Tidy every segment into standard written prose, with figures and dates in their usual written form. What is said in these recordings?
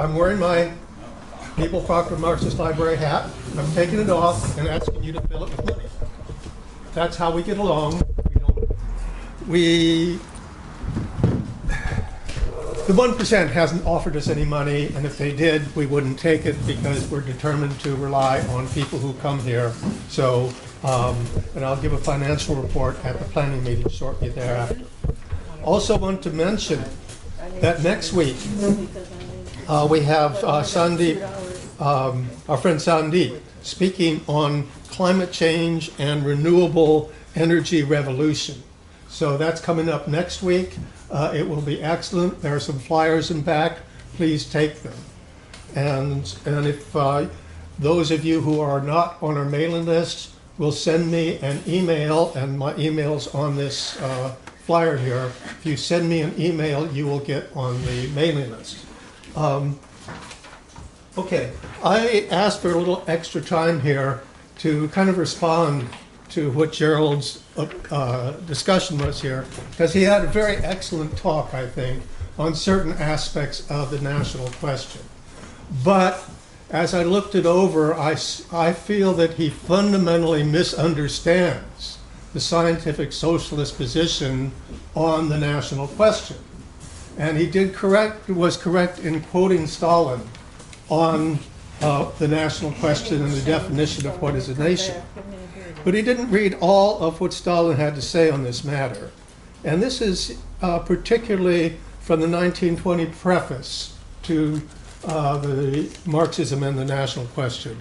I'm wearing my People Proctor Marxist Library hat. I'm taking it off and asking you to fill it with money. That's how we get along. The 1% hasn't offered us any money, and if they did, we wouldn't take it because we're determined to rely on people who come here. So, and I'll give a financial report at the planning meeting shortly thereafter. Also want to mention that next week we have Sandeep, our friend Sandeep, speaking on climate change and renewable energy revolution. So that's coming up next week. It will be excellent. There are some flyers in back. Please take them. And if those of you who are not on our mailing list will send me an email, and my email's on this flyer here. If you send me an email, you will get on the mailing list. Okay, I asked for a little extra time here to kind of respond to what Gerald's discussion was here, because he had a very excellent talk, I think, on certain aspects of the national question. But as I looked it over, I feel that he fundamentally misunderstands the scientific socialist position on the national question. And he was correct in quoting Stalin on the national question and the definition of what is a nation. But he didn't read all of what Stalin had to say on this matter. And this is particularly from the 1920 preface to the Marxism and the national question.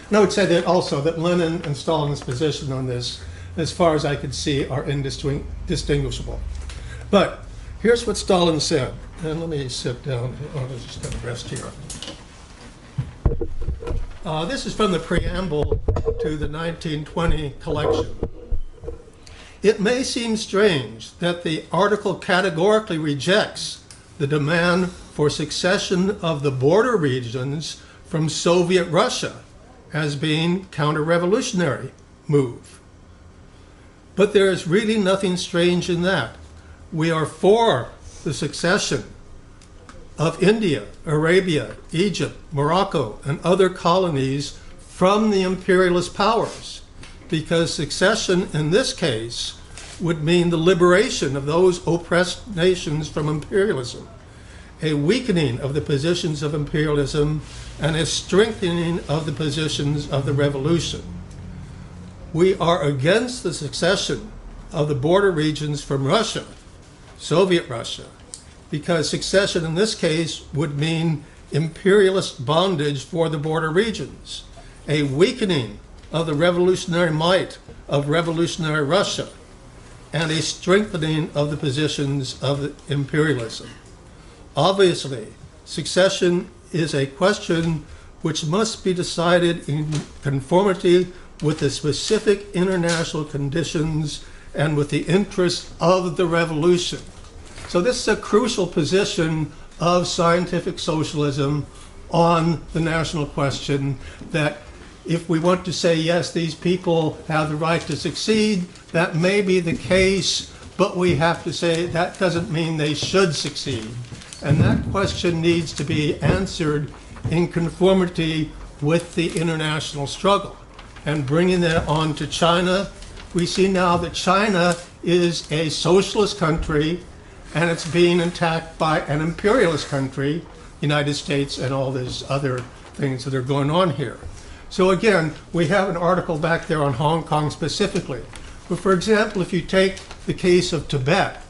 And I would say that also that Lenin and Stalin's position on this, as far as I could see, are indistinguishable. But here's what Stalin said. And let me sit down. I'll just have a rest here. This is from the preamble to the 1920 collection. It may seem strange that the article categorically rejects the demand for succession of the border regions from Soviet Russia as being counter-revolutionary move. But there is really nothing strange in that. We are for the succession of India, Arabia, Egypt, Morocco, and other colonies from the imperialist powers, because succession in this case would mean the liberation of those oppressed nations from imperialism, a weakening of the positions of imperialism, and a strengthening of the positions of the revolution. We are against the succession of the border regions from Russia, Soviet Russia, because succession in this case would mean imperialist bondage for the border regions, a weakening of the revolutionary might of revolutionary Russia, and a strengthening of the positions of imperialism. Obviously, succession is a question which must be decided in conformity with the specific international conditions and with the interests of the revolution. So this is a crucial position of scientific socialism on the national question, that if we want to say, yes, these people have the right to succeed, that may be the case, but we have to say that doesn't mean they should succeed. And that question needs to be answered in conformity with the international struggle. And bringing that on to China, we see now that China is a socialist country, and it's being attacked by an imperialist country, United States, and all these other things that are going on here. So again, we have an article back there on Hong Kong specifically. But for example, if you take the case of Tibet,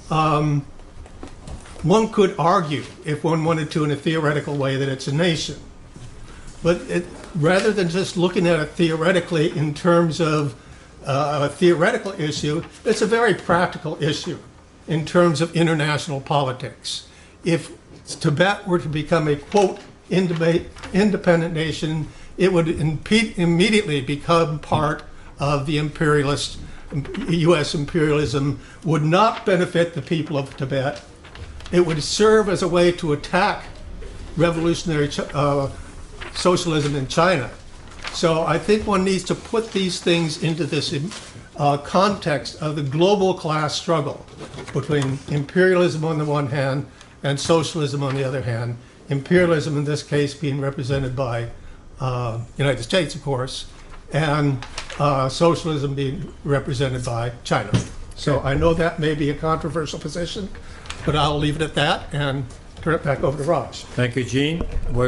one could argue, if one wanted to in a theoretical way, that it's a nation. But rather than just looking at it theoretically in terms of a theoretical issue, it's a very practical issue in terms of international politics. If Tibet were to become a, quote, independent nation, it would immediately become part of the imperialist, U.S. imperialism, would not benefit the people of Tibet. It would serve as a way to attack revolutionary socialism in China. So I think one needs to put these things into this context of the global class struggle between imperialism on the one hand and socialism on the other hand. Imperialism in this case being represented by United States, of course, and socialism being represented by China. So I know that may be a controversial position, but I'll leave it at that and turn it back over to Raj. Thank you, Gene. We're